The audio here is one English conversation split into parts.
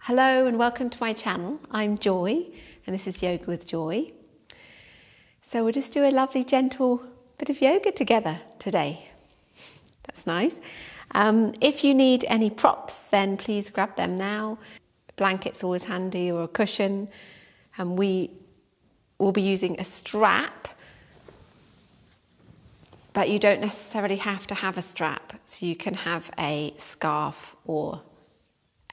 Hello and welcome to my channel. I'm Joy and this is Yoga with Joy. So we'll just do a lovely gentle bit of yoga together today. That's nice. If you need any props, then please grab them now. A blanket's always handy, or a cushion. And we will be using a strap, but you don't necessarily have to have a strap. So you can have a scarf or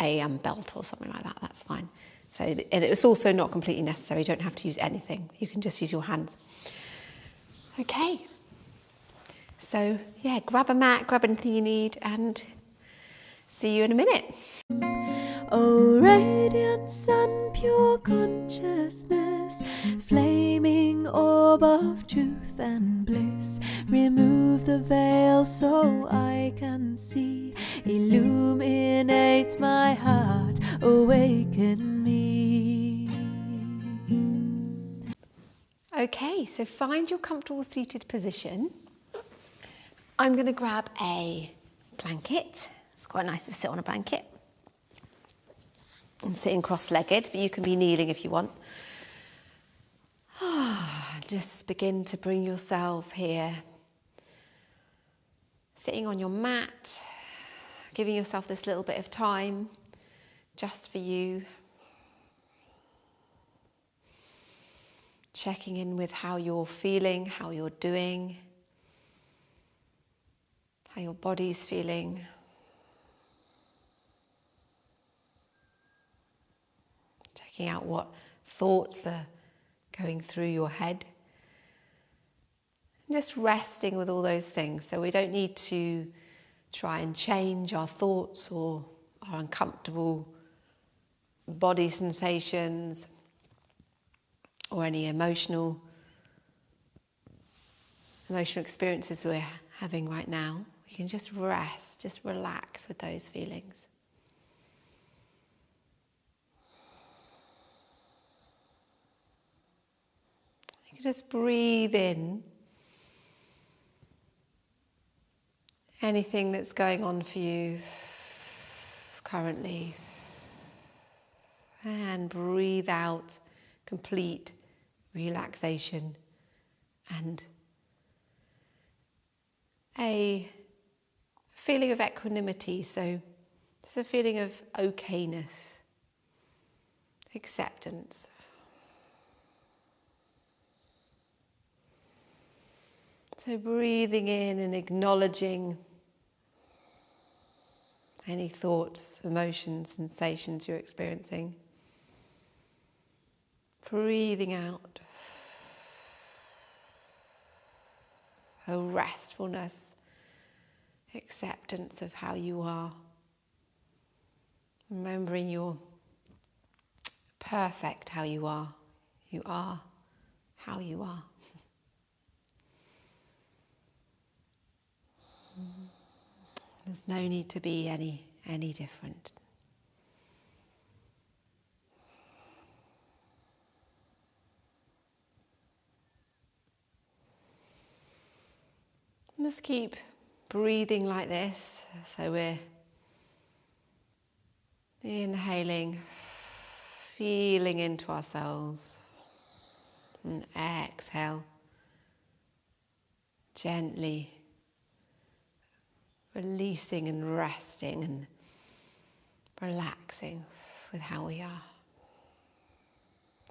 a belt or something like that, that's fine. So, and it's also not completely necessary, you don't have to use anything, you can just use your hands. Okay, so yeah, grab a mat, grab anything you need, and see you in a minute. Oh, radiant sun, pure consciousness, flaming orb of truth and bliss, remove the veil so I can see, illuminate my heart, awaken me. Okay, so find your comfortable seated position. I'm going to grab a blanket. It's quite nice to sit on a blanket. And sitting cross-legged, but you can be kneeling if you want. Just begin to bring yourself here. Sitting on your mat, giving yourself this little bit of time just for you. Checking in with how you're feeling, how you're doing, how your body's feeling. Checking out what thoughts are going through your head. And just resting with all those things. So we don't need to try and change our thoughts or our uncomfortable body sensations or any emotional experiences we're having right now. We can just rest, just relax with those feelings. You can just breathe in anything that's going on for you currently, and breathe out complete relaxation and a feeling of equanimity, so just a feeling of okayness, acceptance. So breathing in and acknowledging any thoughts, emotions, sensations you're experiencing. Breathing out a restfulness, acceptance of how you are. Remembering you're perfect how you are. You are how you are. There's no need to be any different. Just keep breathing like this. So we're inhaling, feeling into ourselves, and exhale gently, releasing and resting and relaxing with how we are.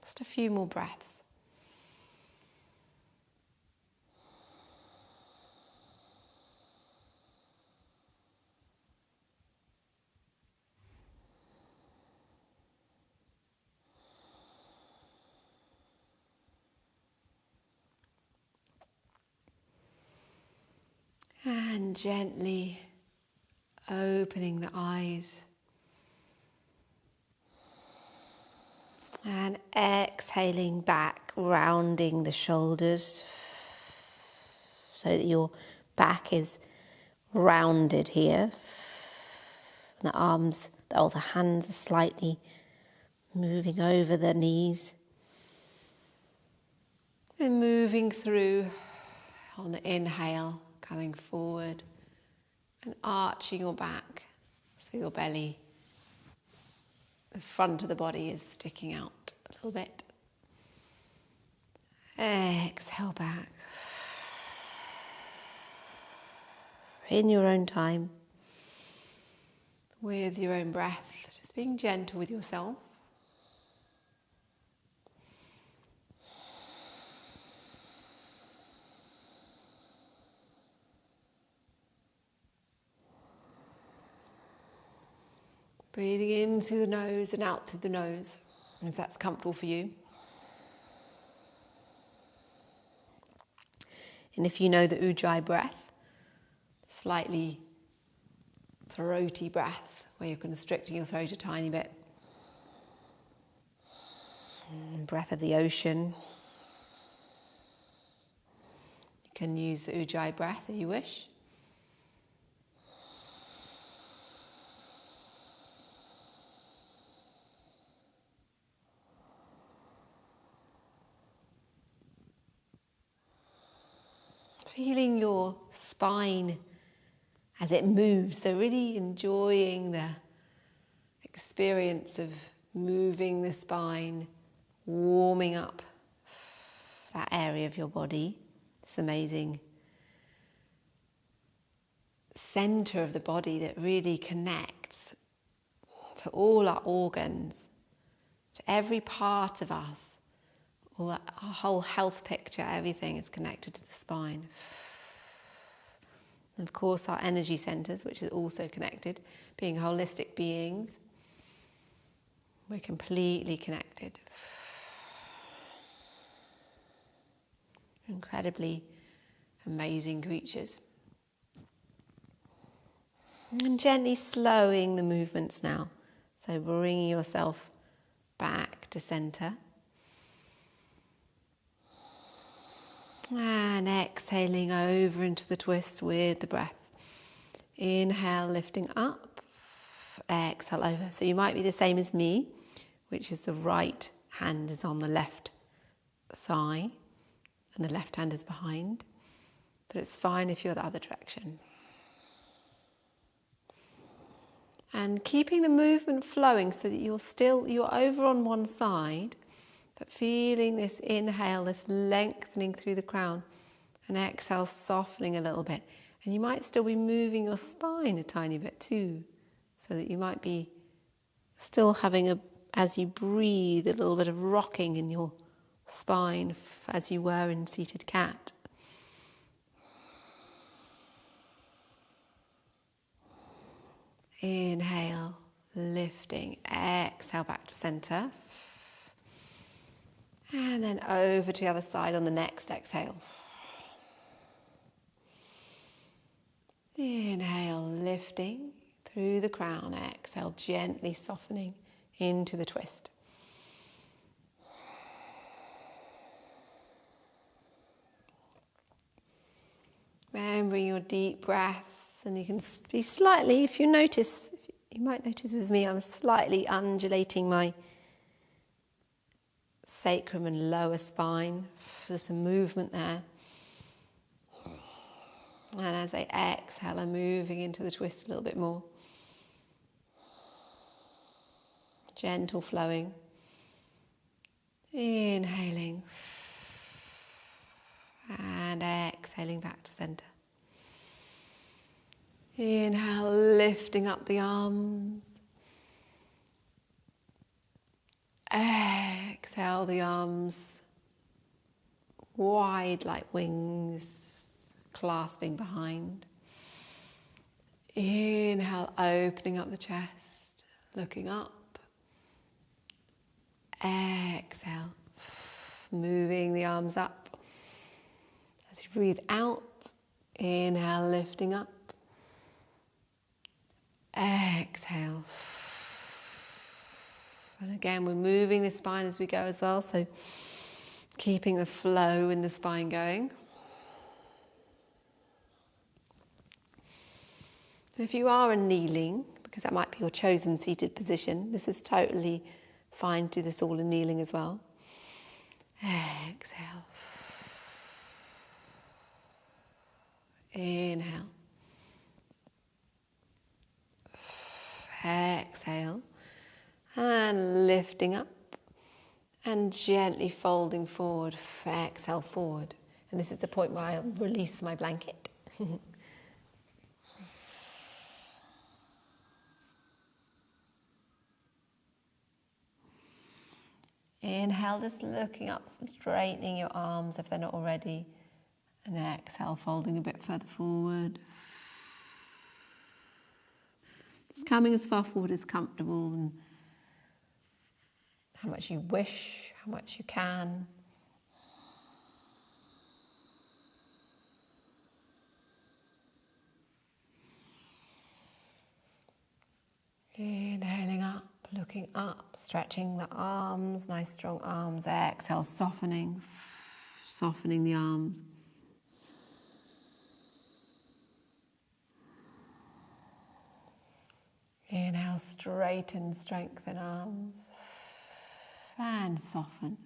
Just a few more breaths. And gently opening the eyes. And exhaling back, rounding the shoulders so that your back is rounded here. And the arms, the hands are slightly moving over the knees. And moving through on the inhale, coming forward and arching your back so your belly the front of the body is sticking out a little bit. Exhale back. In your own time, with your own breath, just being gentle with yourself. Breathing in through the nose and out through the nose, if that's comfortable for you. And if you know the Ujjayi breath, slightly throaty breath, where you're constricting your throat a tiny bit. Breath of the ocean. You can use the Ujjayi breath if you wish. Feeling your spine as it moves, so really enjoying the experience of moving the spine, warming up that area of your body. This amazing center of the body that really connects to all our organs, to every part of us. All that, our whole health picture, everything is connected to the spine. And of course, our energy centers, which is also connected, being holistic beings, we're completely connected. Incredibly amazing creatures. And gently slowing the movements now. So bringing yourself back to center. And exhaling over into the twist with the breath. Inhale, lifting up. Exhale over. So you might be the same as me, which is the right hand is on the left thigh and the left hand is behind. But it's fine if you're the other direction. And keeping the movement flowing so that you're over on one side, but feeling this inhale, this lengthening through the crown, and exhale, softening a little bit. And you might still be moving your spine a tiny bit too, so that you might be still having, as you breathe, a little bit of rocking in your spine as you were in seated cat. Inhale, lifting, exhale back to center. And then over to the other side on the next exhale. Inhale, lifting through the crown. Exhale, gently softening into the twist. Remembering your deep breaths, and you can be slightly, if you might notice with me, I'm slightly undulating my sacrum and lower spine. There's some movement there. And as I exhale, I'm moving into the twist a little bit more. Gentle flowing. Inhaling. And exhaling back to center. Inhale, lifting up the arms. Exhale, the arms wide like wings, clasping behind. Inhale, opening up the chest, looking up. Exhale, moving the arms up. As you breathe out, inhale, lifting up. Exhale. And again, we're moving the spine as we go as well, so keeping the flow in the spine going. If you are kneeling, because that might be your chosen seated position, this is totally fine to do this all in kneeling as well. Exhale. Inhale. Exhale. And and lifting up and gently folding forward. Exhale forward. And this is the point where I release my blanket. Inhale, just looking up, straightening your arms if they're not already. And exhale, folding a bit further forward. Just coming as far forward as comfortable, and how much you wish, how much you can. Inhaling up, looking up, stretching the arms, nice strong arms. Exhale, softening the arms. Inhale, straighten, strengthen arms. And soften.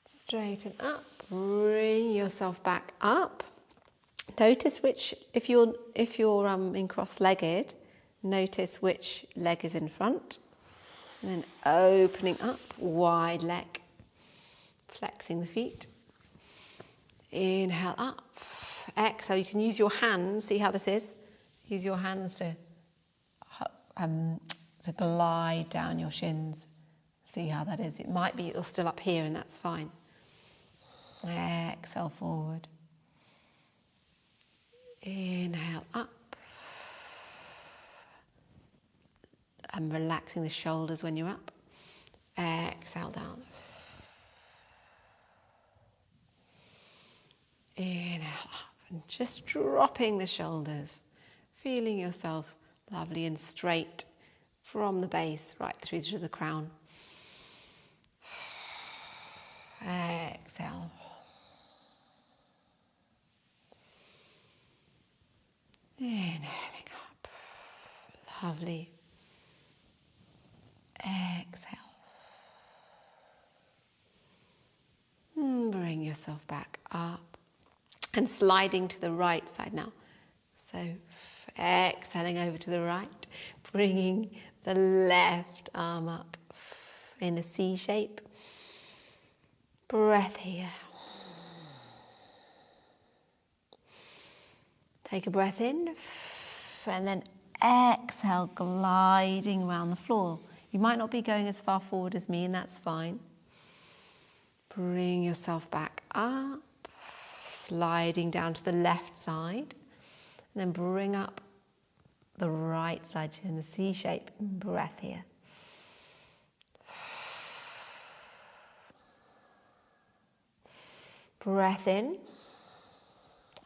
Straighten up, bring yourself back up. Notice which, if you're in cross-legged, notice which leg is in front. And then opening up, wide leg, flexing the feet. Inhale up. Exhale, you can use your hands, see how this is? Use your hands to glide down your shins. See how that is. It might be you're still up here, and that's fine. Exhale forward. Inhale up. And relaxing the shoulders when you're up. Exhale down. Inhale up. And just dropping the shoulders. Feeling yourself lovely and straight from the base right through to the crown. Exhale. Inhaling up. Lovely. Exhale. And bring yourself back up. And sliding to the right side now. So exhaling over to the right, bringing the left arm up in a C shape. Breath here. Take a breath in, and then exhale, gliding around the floor. You might not be going as far forward as me, and that's fine. Bring yourself back up, sliding down to the left side, and then bring up the right side in a C shape. Breath here. Breath in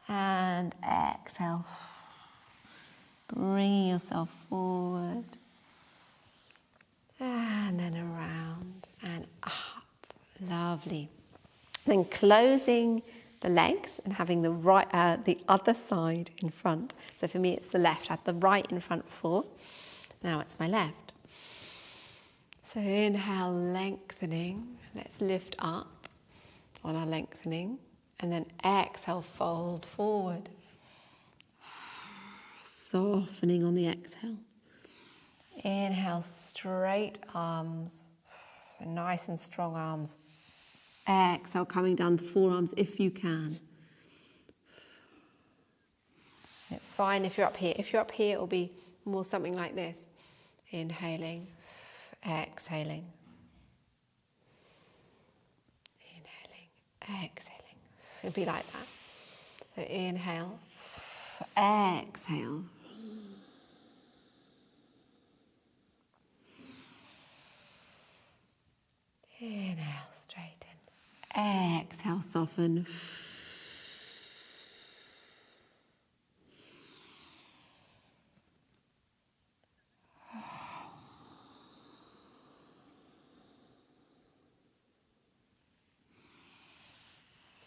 and exhale. Bringing yourself forward and then around and up. Lovely. Then closing the legs and having the right, the other side in front. So for me, it's the left. I had the right in front before. Now it's my left. So inhale, lengthening. Let's lift up on our lengthening, and then exhale, fold forward. Softening on the exhale. Inhale, straight arms, nice and strong arms. Exhale, coming down to forearms if you can. It's fine if you're up here. If you're up here, it'll be more something like this. Inhaling, exhaling. Inhaling, exhaling. It'll be like that. So inhale, exhale. Inhale, straighten. Exhale, soften.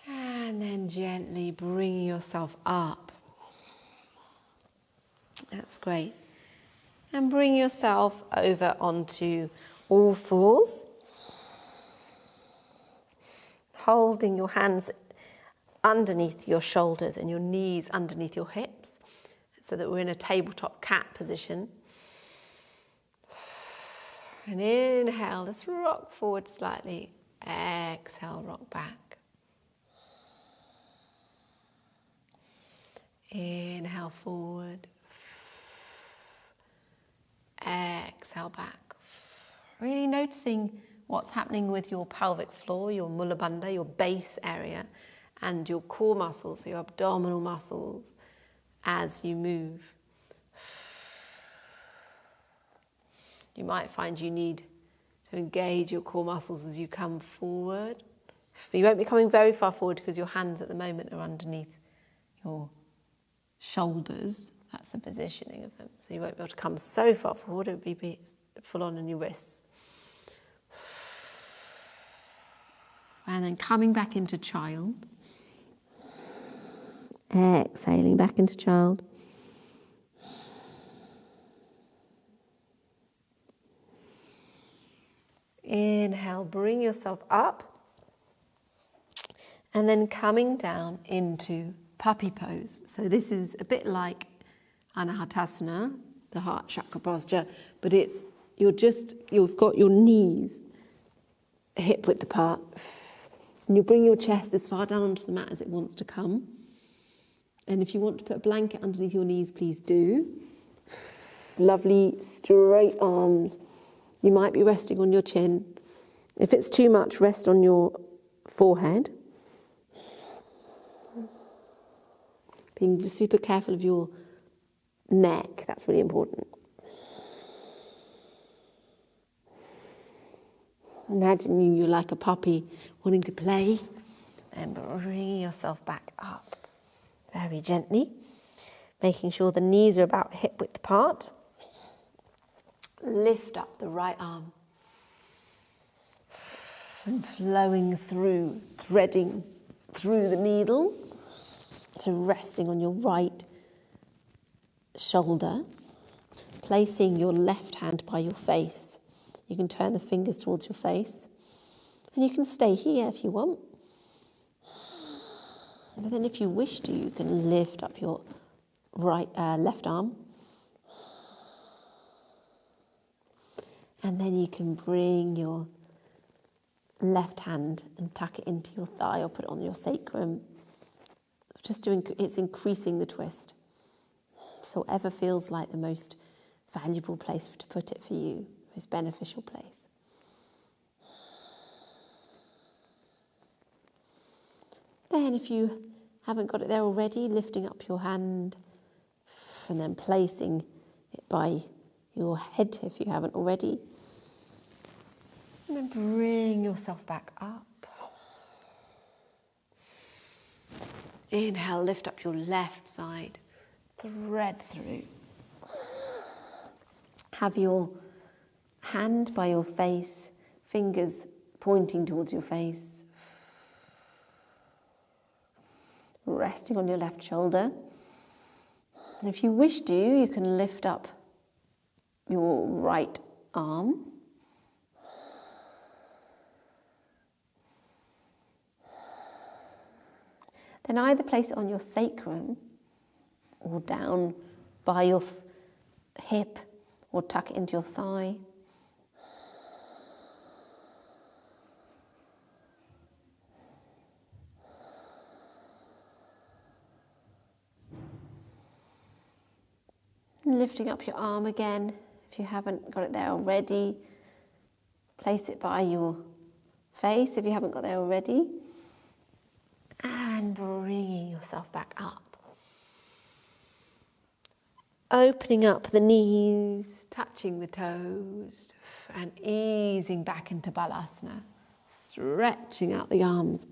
And then gently bring yourself up. That's great. And bring yourself over onto all fours. Holding your hands underneath your shoulders and your knees underneath your hips. so that we're in a tabletop cat position. And inhale, just rock forward slightly. Exhale, rock back. Inhale forward. Exhale back. Really noticing what's happening with your pelvic floor, your mula bandha, your base area, and your core muscles, so your abdominal muscles, as you move. You might find you need to engage your core muscles as you come forward. But you won't be coming very far forward because your hands at the moment are underneath your shoulders. That's the positioning of them. So you won't be able to come so far forward, it would be full on your wrists. And then coming back into child. Exhaling back into child. Inhale, bring yourself up. And then coming down into puppy pose. So this is a bit like Anahatasana, the heart chakra posture, but you've got your knees hip width apart. And you bring your chest as far down onto the mat as it wants to come. And if you want to put a blanket underneath your knees, please do. Lovely straight arms. You might be resting on your chin. If it's too much, rest on your forehead. Being super careful of your neck, that's really important. Imagine you're like a puppy wanting to play, and bring yourself back up very gently, making sure the knees are about hip width apart. Lift up the right arm and flowing through, threading through the needle to resting on your right shoulder, placing your left hand by your face. You can turn the fingers towards your face, and you can stay here if you want. But then if you wish to, you can lift up your left arm. And then you can bring your left hand and tuck it into your thigh or put it on your sacrum. It's increasing the twist. So whatever feels like the most valuable place to put it for you, most beneficial place. Then if you haven't got it there already, lifting up your hand and then placing it by your head if you haven't already. And then bring yourself back up. Inhale, lift up your left side, thread through. Have your hand by your face, fingers pointing towards your face. Resting on your left shoulder. And if you wish to, you can lift up your right arm. Then either place it on your sacrum or down by your hip or tuck it into your thigh. And lifting up your arm again, if you haven't got it there already. Place it by your face if you haven't got there already. And bringing yourself back up. Opening up the knees, touching the toes, and easing back into Balasana. Stretching out the arms.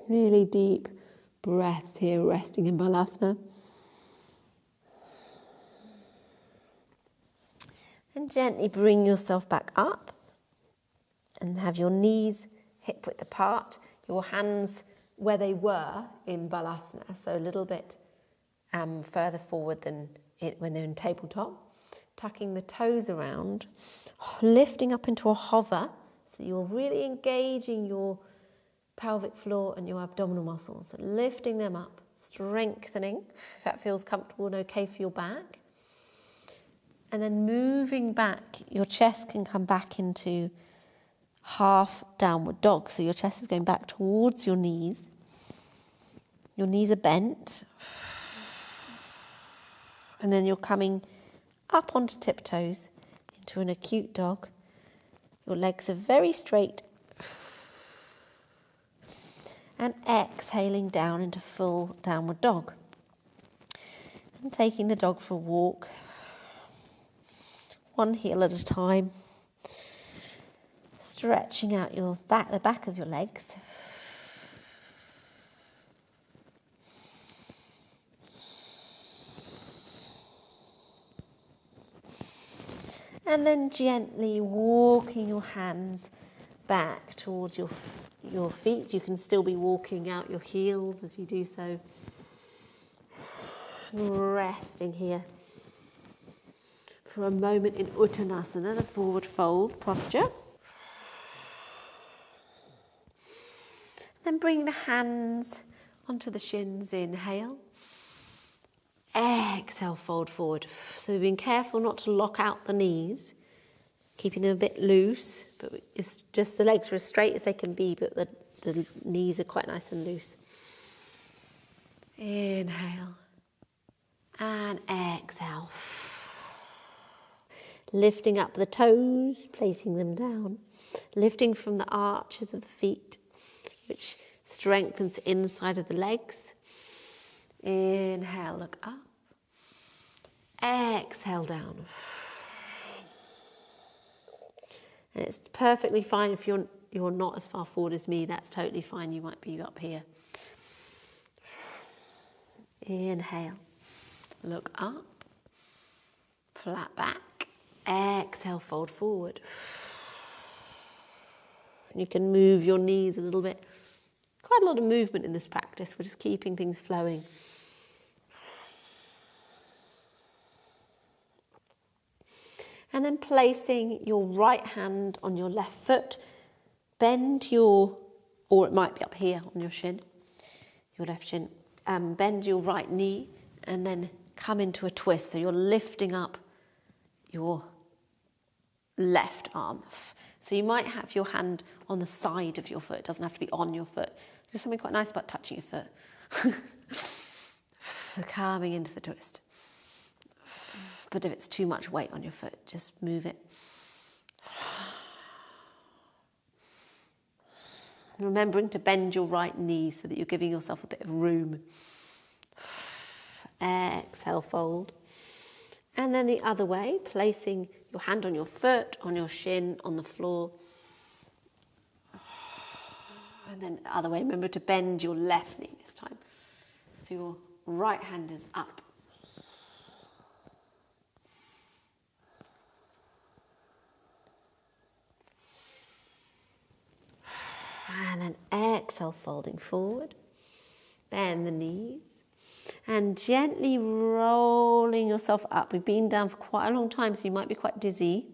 Really deep breaths here, resting in Balasana. And gently bring yourself back up and have your knees hip width apart, your hands where they were in Balasana, so a little bit further forward than when they're in tabletop. Tucking the toes around, lifting up into a hover, so you're really engaging your pelvic floor and your abdominal muscles, lifting them up, strengthening, if that feels comfortable and okay for your back. And then moving back, your chest can come back into half downward dog. So your chest is going back towards your knees. Your knees are bent. And then you're coming up onto tiptoes into an acute dog. Your legs are very straight. And exhaling down into full downward dog. And taking the dog for a walk. One heel at a time. Stretching out your back, the back of your legs. And then gently walking your hands back towards your feet. You can still be walking out your heels as you do so. Resting here for a moment in Uttanasana, the forward fold posture. Then bring the hands onto the shins, inhale. Exhale, fold forward. So we've been careful not to lock out the knees, keeping them a bit loose, but it's just the legs are as straight as they can be, but the knees are quite nice and loose. Inhale and exhale. Lifting up the toes, placing them down, lifting from the arches of the feet, which strengthens the inside of the legs. Inhale, look up. Exhale down. And it's perfectly fine if you're not as far forward as me, that's totally fine. You might be up here. Inhale, look up, flat back. Exhale, fold forward. And you can move your knees a little bit. Quite a lot of movement in this practice. We're just keeping things flowing. And then placing your right hand on your left foot. Bend or it might be up here on your shin, your left shin. Bend your right knee and then come into a twist. So you're lifting up your left arm. So you might have your hand on the side of your foot. It doesn't have to be on your foot. There's something quite nice about touching your foot. So coming into the twist. But if it's too much weight on your foot, just move it. Remembering to bend your right knee so that you're giving yourself a bit of room. Exhale, fold. And then the other way, placing your hand on your foot, on your shin, on the floor. And then the other way, remember to bend your left knee this time. So your right hand is up. And then exhale, folding forward. Bend the knees. And gently rolling yourself up. We've been down for quite a long time, so you might be quite dizzy.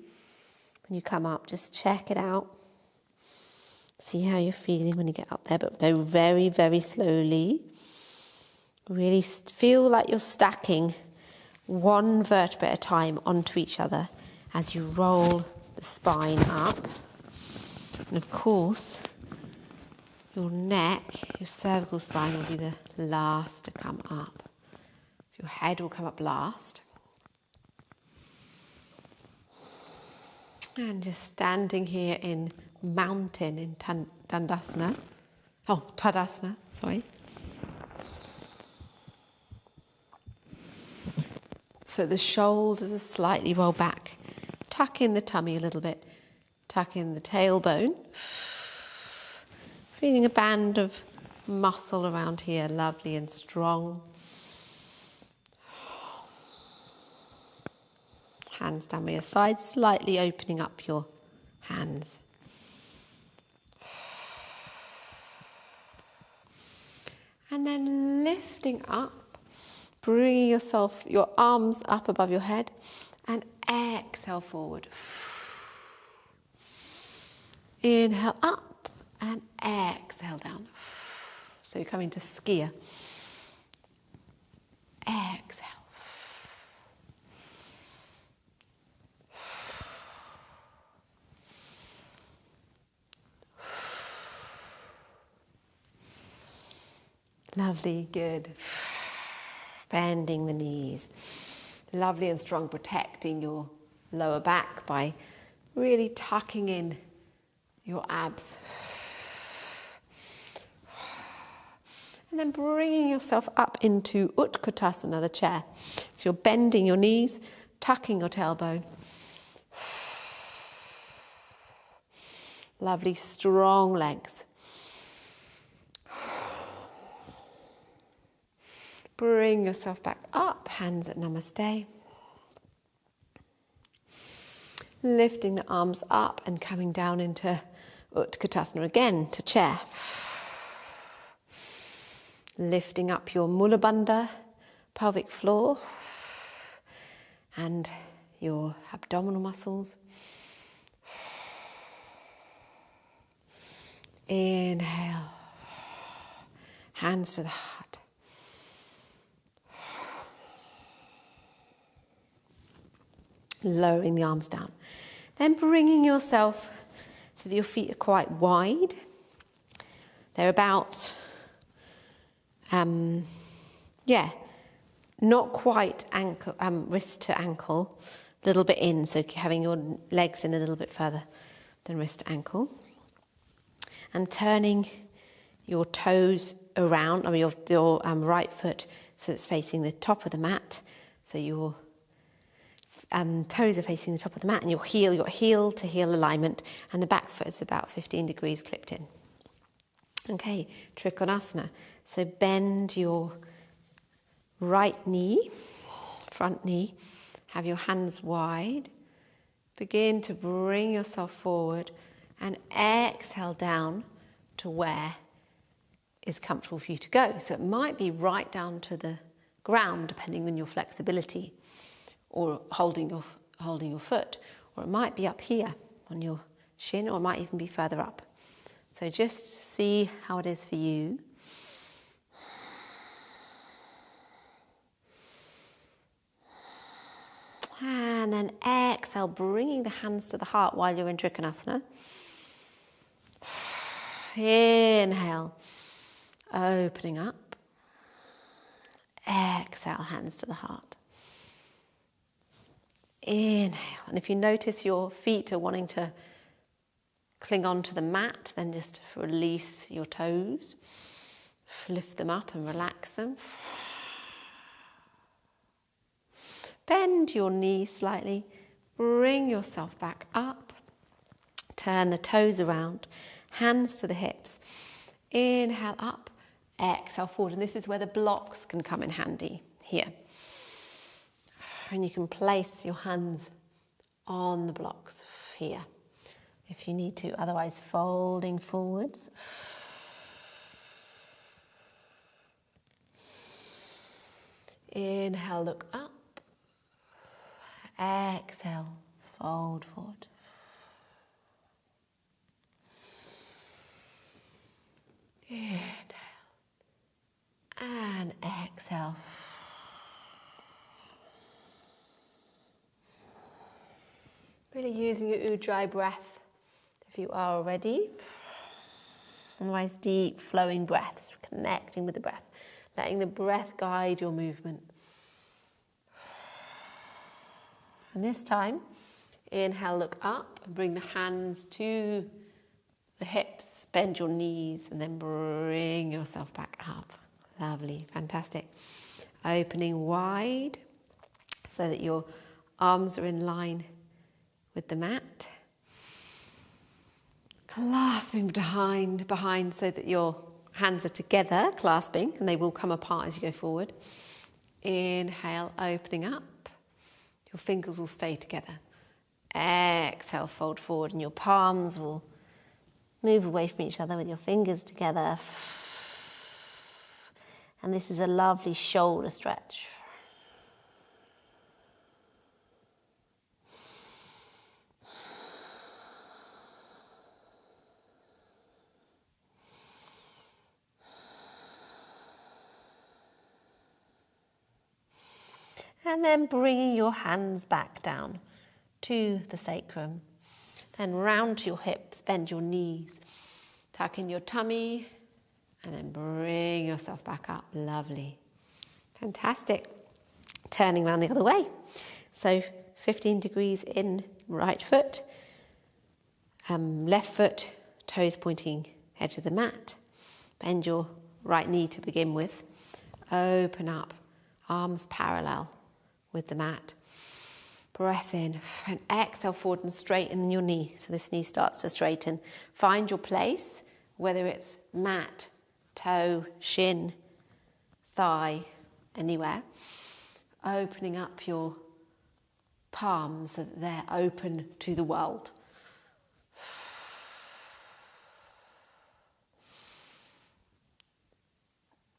When you come up, just check it out. See how you're feeling when you get up there, but go very, very slowly. Really feel like you're stacking one vertebra at a time onto each other as you roll the spine up. And of course, your neck, your cervical spine will be the last to come up. So your head will come up last. And just standing here in mountain in Tadasana. Sorry. So the shoulders are slightly rolled back. Tuck in the tummy a little bit. Tuck in the tailbone. Feeling a band of muscle around here, lovely and strong. Hands down by your sides, slightly opening up your hands. And then lifting up, bringing your arms up above your head, and exhale forward. Inhale up and exhale down. So you're coming to skier. Exhale. Lovely, good. Bending the knees. Lovely and strong, protecting your lower back by really tucking in your abs. And then bringing yourself up into Utkatasana, the chair. So you're bending your knees, tucking your tailbone. Lovely, strong legs. Bring yourself back up, hands at Namaste. Lifting the arms up and coming down into Utkatasana again, to chair. Lifting up your Mula Bandha, pelvic floor, and your abdominal muscles. Inhale. Hands to the heart. Lowering the arms down. Then bringing yourself so that your feet are quite wide. They're about, not quite ankle, wrist to ankle, a little bit in, so having your legs in a little bit further than wrist to ankle. And turning your toes around, your right foot so it's facing the top of the mat, so your toes are facing the top of the mat, and your heel to heel alignment, and the back foot is about 15 degrees clipped in. Okay, Trikonasana. So bend your right knee, front knee, have your hands wide. Begin to bring yourself forward and exhale down to where is comfortable for you to go. So it might be right down to the ground, depending on your flexibility, or holding your foot, or it might be up here on your shin, or it might even be further up. So just see how it is for you. And then exhale, bringing the hands to the heart while you're in Trikonasana. Inhale, opening up. Exhale, hands to the heart. Inhale, and if you notice your feet are wanting to cling on to the mat, then just release your toes, lift them up and relax them. Bend your knees slightly, bring yourself back up, turn the toes around, hands to the hips. Inhale up, exhale forward, and this is where the blocks can come in handy, here. And you can place your hands on the blocks here if you need to, otherwise folding forwards. Inhale, look up. Exhale, fold forward. Inhale and exhale. Really using your Ujjayi breath if you are already. Otherwise, deep flowing breaths, connecting with the breath, letting the breath guide your movement. And this time, inhale, look up and bring the hands to the hips, bend your knees, and then bring yourself back up. Lovely, fantastic. Opening wide so that your arms are in line with the mat. Clasping behind so that your hands are together, clasping, and they will come apart as you go forward. Inhale, opening up. Your fingers will stay together. Exhale, fold forward, and your palms will move away from each other with your fingers together. And this is a lovely shoulder stretch. And then bringing your hands back down to the sacrum. Then round to your hips, bend your knees, tuck in your tummy, and then bring yourself back up. Lovely. Fantastic. Turning around the other way. So 15 degrees in right foot, left foot, toes pointing edge of the mat. Bend your right knee to begin with. Open up, arms parallel with the mat. Breath in and exhale forward and straighten your knee. So this knee starts to straighten. Find your place, whether it's mat, toe, shin, thigh, anywhere. Opening up your palms so that they're open to the world.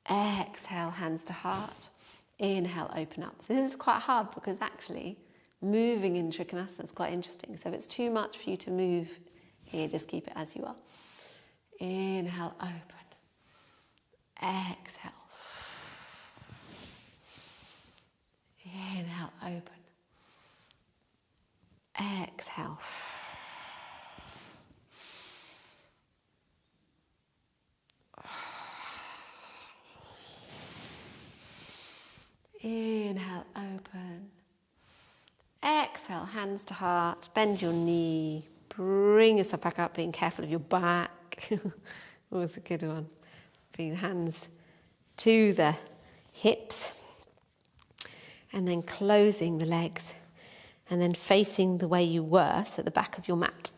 Exhale, hands to heart. Inhale, open up. So this is quite hard because actually moving in Trikonasana is quite interesting. So if it's too much for you to move here, just keep it as you are. Inhale, open. Exhale. Inhale, open. Exhale. Inhale, open. Exhale, hands to heart. Bend your knee. Bring yourself back up, being careful of your back. Always a good one. Bring the hands to the hips. And then closing the legs. And then facing the way you were, so the back of your mat.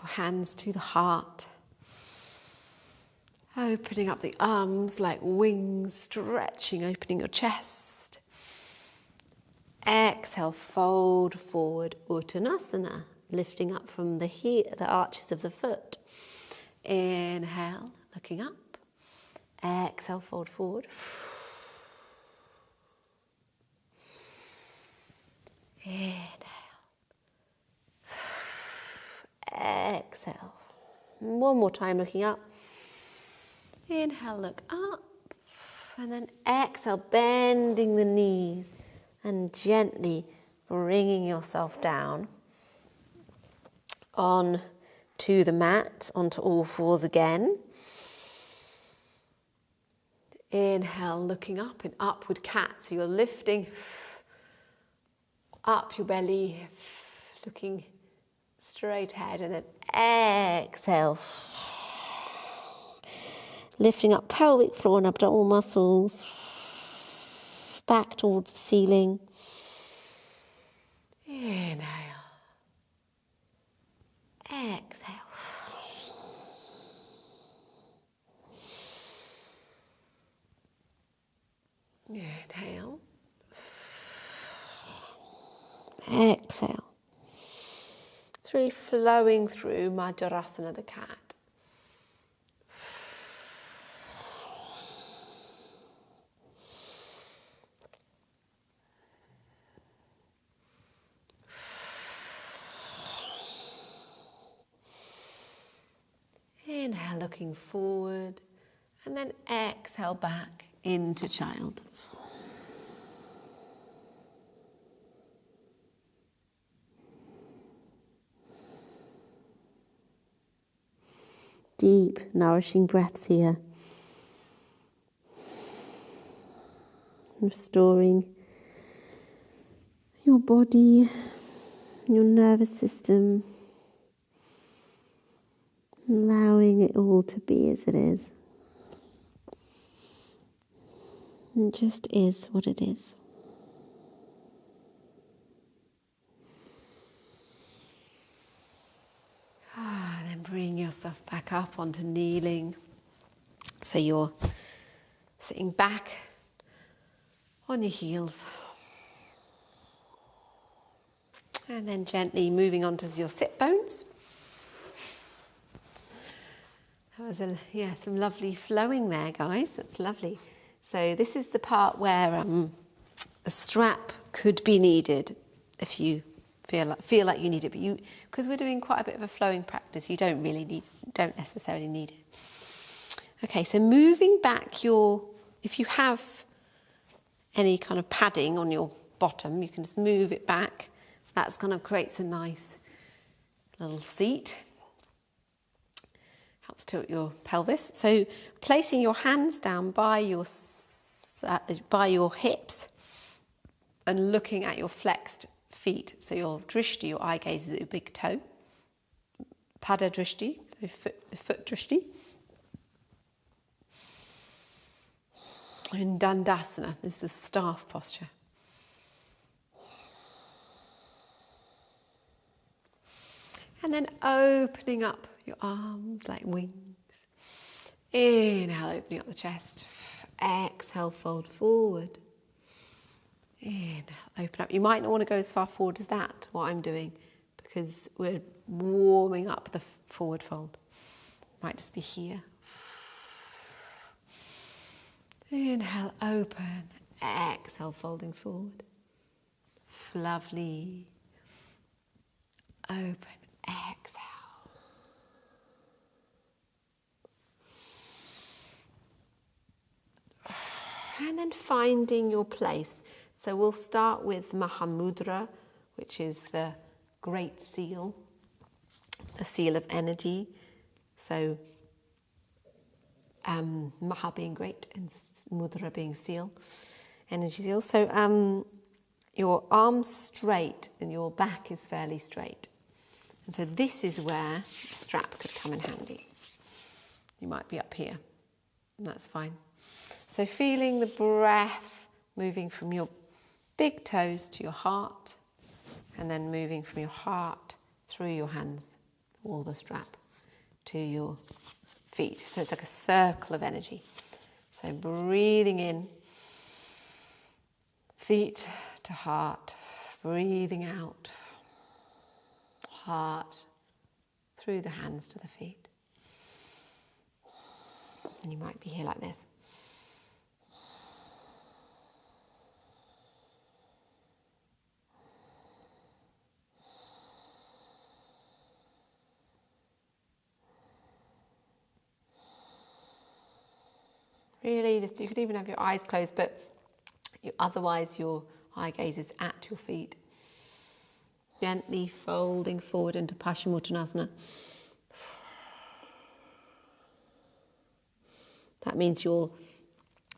Hands to the heart. Opening up the arms like wings, stretching, opening your chest. Exhale, fold forward, Uttanasana, lifting up from the arches of the foot. Inhale, looking up. Exhale, fold forward. Inhale. Exhale. One more time, looking up. Inhale, look up. And then exhale, bending the knees and gently bringing yourself down on to the mat, onto all fours again. Inhale, looking up in upward cat. So you're lifting up your belly, looking straight ahead, and then exhale. Lifting up pelvic floor and abdominal muscles, back towards the ceiling. Inhale. Exhale. Inhale. Exhale. It's really flowing through Madhurasana, the cat. Inhale, looking forward, and then exhale back into child. Deep, nourishing breaths here. Restoring your body, your nervous system. Allowing it all to be as it is. It just is what it is. Then bring yourself back up onto kneeling. So you're sitting back on your heels. And then gently moving onto your sit bones. That was some lovely flowing there, guys. That's lovely. So this is the part where a strap could be needed if you feel like you need it, but because we're doing quite a bit of a flowing practice, you don't necessarily need it. Okay, so moving back if you have any kind of padding on your bottom, you can just move it back. So that's kind of creates a nice little seat. Helps tilt your pelvis. So placing your hands down by your hips and looking at your flexed feet. So your drishti, your eye gaze, is at your big toe. Pada drishti, the foot drishti. In Dandasana, this is the staff posture. And then opening up your arms like wings. Inhale, opening up the chest. Exhale, fold forward. Inhale, open up. You might not want to go as far forward as that, what I'm doing, because we're warming up the forward fold. Might just be here. Inhale, open. Exhale, folding forward. Lovely. Open. Exhale. And then finding your place. So we'll start with Mahamudra, which is the great seal, the seal of energy. So Maha being great and Mudra being seal, energy seal. So your arms are straight and your back is fairly straight. And so this is where the strap could come in handy. You might be up here, and that's fine. So feeling the breath moving from your big toes to your heart, and then moving from your heart through your hands, or the strap, to your feet. So it's like a circle of energy. So breathing in, feet to heart, breathing out, heart through the hands to the feet. And you might be here like this. Really, you could even have your eyes closed, but otherwise your eye gaze is at your feet. Gently folding forward into Paschimottanasana. That means you're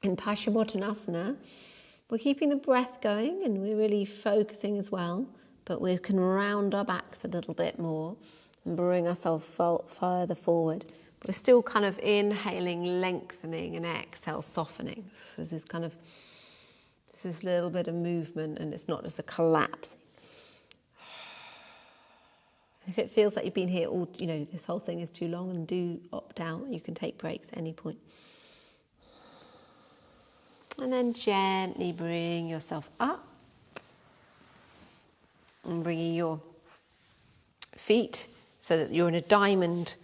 in Paschimottanasana. We're keeping the breath going and we're really focusing as well, but we can round our backs a little bit more and bring ourselves further forward. We're still kind of inhaling, lengthening, and exhale, softening. This is a little bit of movement, and it's not just a collapsing. If it feels like you've been here all, this whole thing is too long, and do opt out. You can take breaks at any point. And then gently bring yourself up, and bringing your feet so that you're in a diamond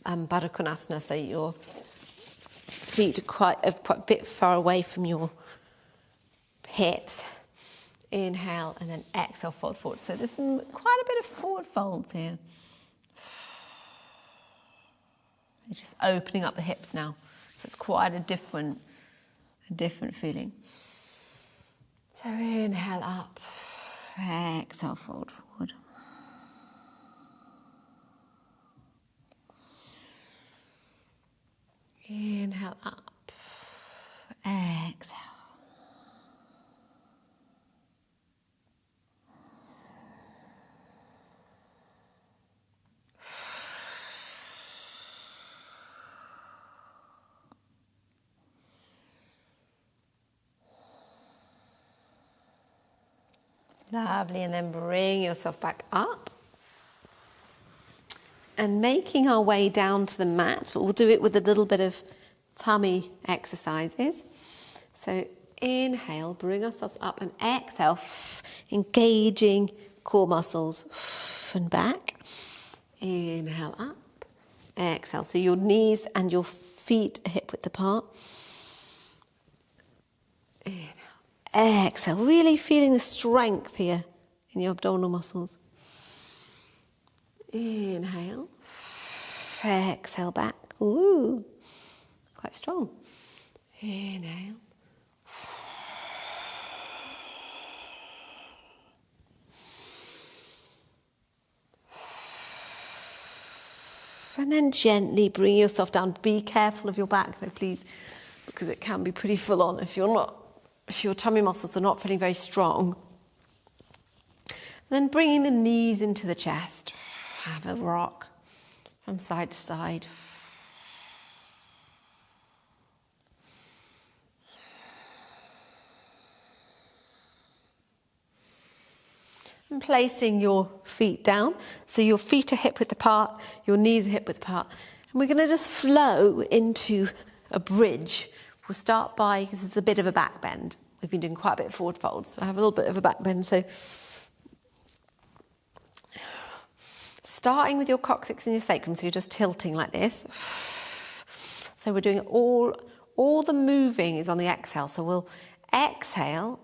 Baddha Konasana, so your feet are quite a bit far away from your hips. Inhale and then exhale, fold forward. So there's quite a bit of forward folds here. It's just opening up the hips now. So it's quite a different feeling. So inhale up, exhale, fold forward. Inhale up, exhale. Lovely, and then bring yourself back up. And making our way down to the mat, but we'll do it with a little bit of tummy exercises. So inhale, bring ourselves up, and exhale, engaging core muscles and back. Inhale up, Exhale. So your knees and your feet are hip width apart. Inhale. Exhale. Really feeling the strength here in your abdominal muscles. Inhale. Exhale back. Ooh, quite strong. Inhale. And then gently bring yourself down. Be careful of your back though, please, because it can be pretty full on if your tummy muscles are not feeling very strong. And then bringing the knees into the chest. Have a rock from side to side. And placing your feet down. So your feet are hip width apart, your knees are hip width apart. And we're going to just flow into a bridge. We'll start by, this is a bit of a back bend. We've been doing quite a bit of forward folds, so I have a little bit of a back bend. So starting with your coccyx and your sacrum, so you're just tilting like this. So we're doing all the moving is on the exhale. So we'll exhale,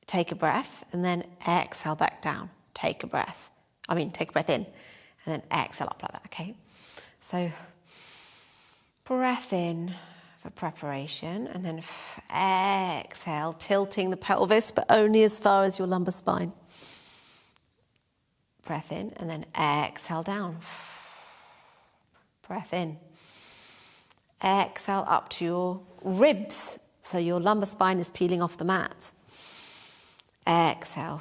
take a breath, and then exhale back down. Take a breath. Take a breath in, and then exhale up like that, okay? So breath in for preparation, and then exhale, tilting the pelvis, but only as far as your lumbar spine. Breath in, and then exhale down. Breath in. Exhale up to your ribs, so your lumbar spine is peeling off the mat. Exhale,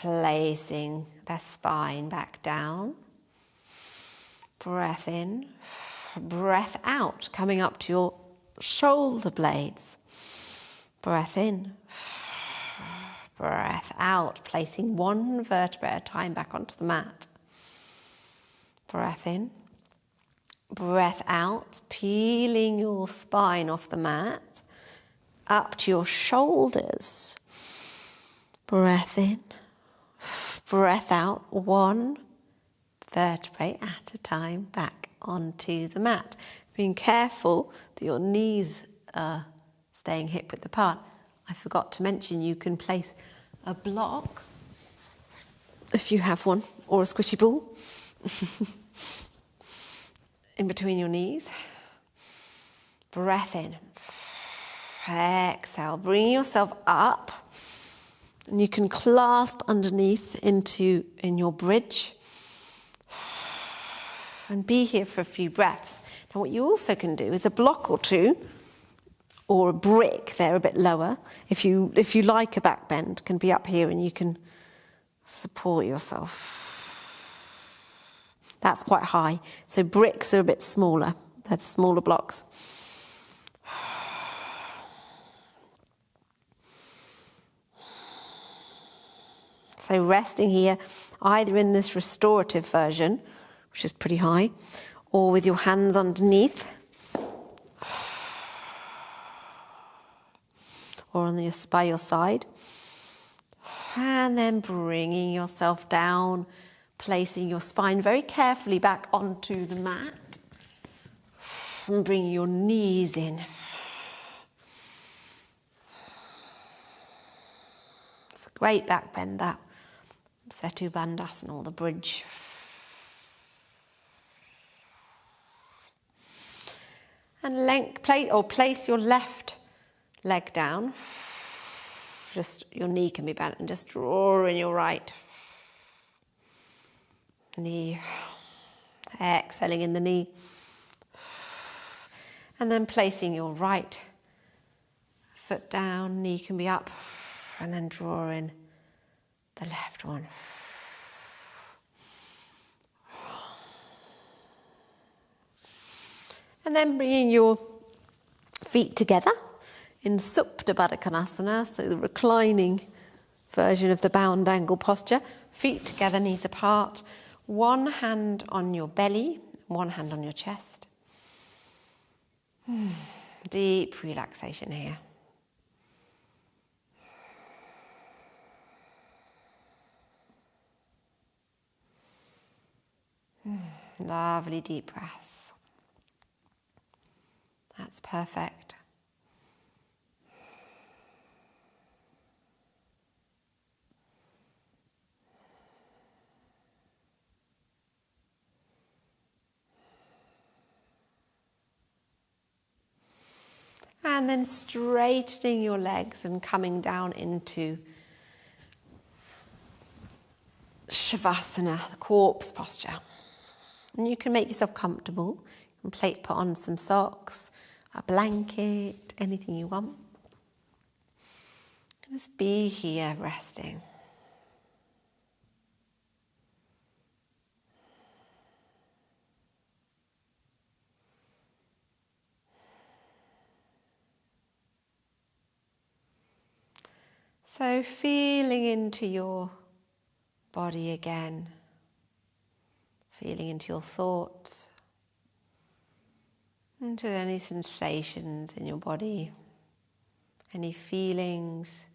placing the spine back down. Breath in, breath out, coming up to your shoulder blades. Breath in, breath out, placing one vertebra at a time back onto the mat. Breath in, breath out, peeling your spine off the mat, up to your shoulders. Breath in, breath out, one vertebrae at a time back onto the mat. Being careful that your knees are staying hip width apart. I forgot to mention you can place a block, if you have one, or a squishy ball, in between your knees. Breath in, exhale, bring yourself up. And you can clasp underneath in your bridge and be here for a few breaths. Now what you also can do is a block or two or a brick, they're a bit lower. If you like a back bend, can be up here and you can support yourself. That's quite high. So bricks are a bit smaller. They're the smaller blocks. So resting here, either in this restorative version, which is pretty high, or with your hands underneath, or by your side. And then bringing yourself down, placing your spine very carefully back onto the mat, and bringing your knees in. It's a great back bend, that. Setu Bandhasana, or the bridge. And place your left leg down. Just your knee can be bent, and just draw in your right knee. Exhaling in the knee. And then placing your right foot down, knee can be up, and then draw in the left one. And then bringing your feet together in Supta Baddha Konasana, so the reclining version of the bound angle posture. Feet together, knees apart. One hand on your belly, one hand on your chest. Deep relaxation here. Lovely deep breaths. That's perfect. And then straightening your legs and coming down into Shavasana, the corpse posture. And you can make yourself comfortable. You can put on some socks, a blanket, anything you want. Just be here resting. So feeling into your body again, feeling into your thoughts, into any sensations in your body, any feelings,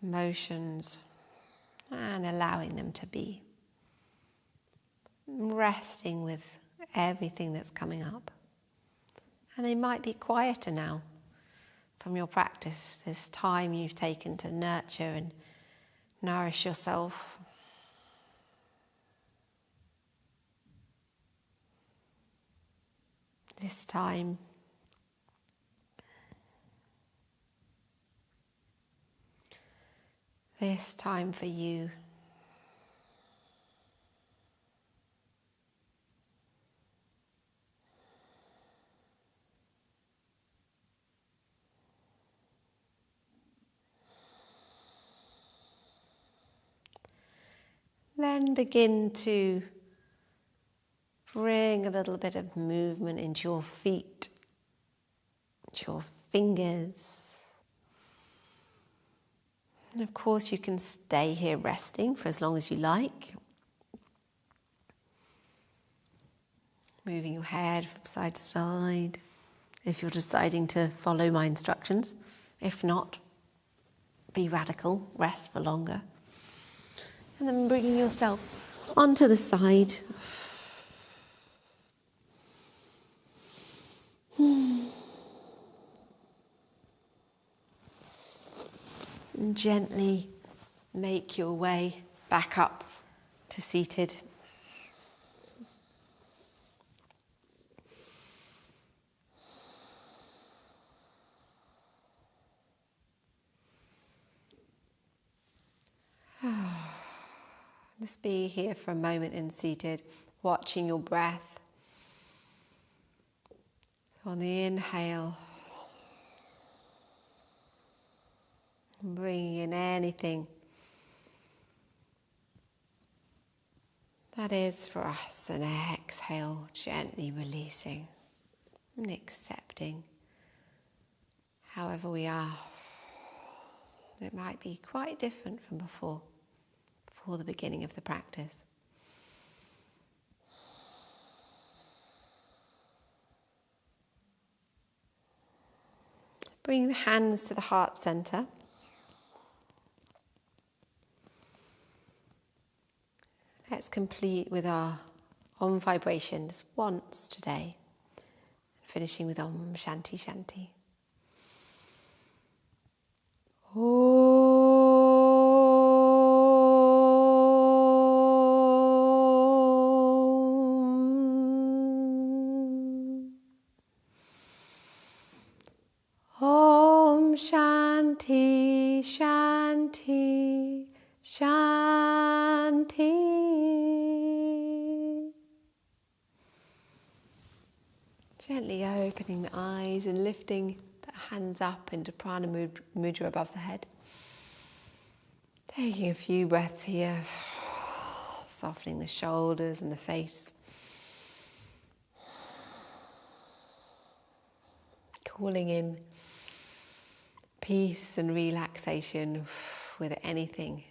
emotions, and allowing them to be. Resting with everything that's coming up. And they might be quieter now from your practice, this time you've taken to nurture and nourish yourself. This time for you. Then begin to bring a little bit of movement into your feet, into your fingers. And of course you can stay here resting for as long as you like. Moving your head from side to side if you're deciding to follow my instructions. If not, be radical, rest for longer. And then bringing yourself onto the side. And gently make your way back up to seated. Just be here for a moment in seated, watching your breath. On the inhale, bringing in anything that is for us, and exhale, gently releasing and accepting however we are. It might be quite different from before the beginning of the practice. Bring the hands to the heart center. Let's complete with our Om vibrations once today, finishing with Om Shanti Shanti. Om Shanti Shanti Shanti. Gently opening the eyes and lifting the hands up into Prana Mudra above the head. Taking a few breaths here, softening the shoulders and the face. Calling in peace and relaxation with anything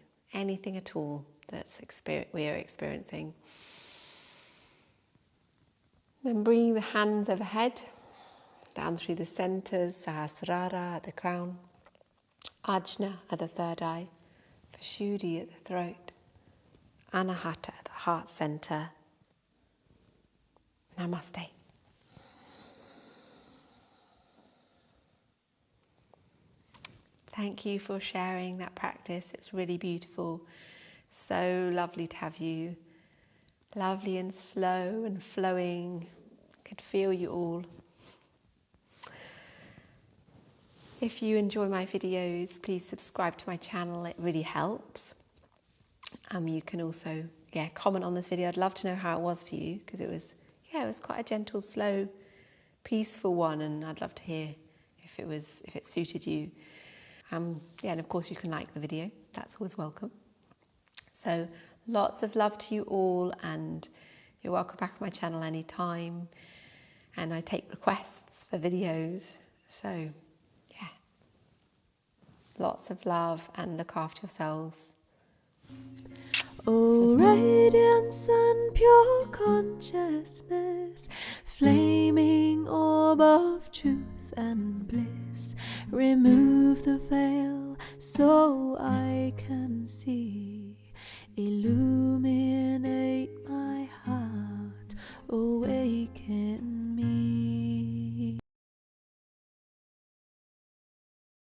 at all that's we are experiencing. Then bringing the hands overhead, down through the centers, Sahasrara at the crown, Ajna at the third eye, 'Vishuddhi' at the throat, Anahata at the heart center, Namaste. Thank you for sharing that practice. It was really beautiful. So lovely to have you. Lovely and slow and flowing. I could feel you all. If you enjoy my videos, please subscribe to my channel. It really helps. You can also comment on this video. I'd love to know how it was for you, because it was quite a gentle, slow, peaceful one, and I'd love to hear if it suited you. And of course you can like the video. That's always welcome. So lots of love to you all, and you're welcome back on my channel anytime. And I take requests for videos. So lots of love, and look after yourselves. Oh, radiance and pure consciousness, flaming orb of truth and bliss, remove the veil so I can see, illuminate my heart, awaken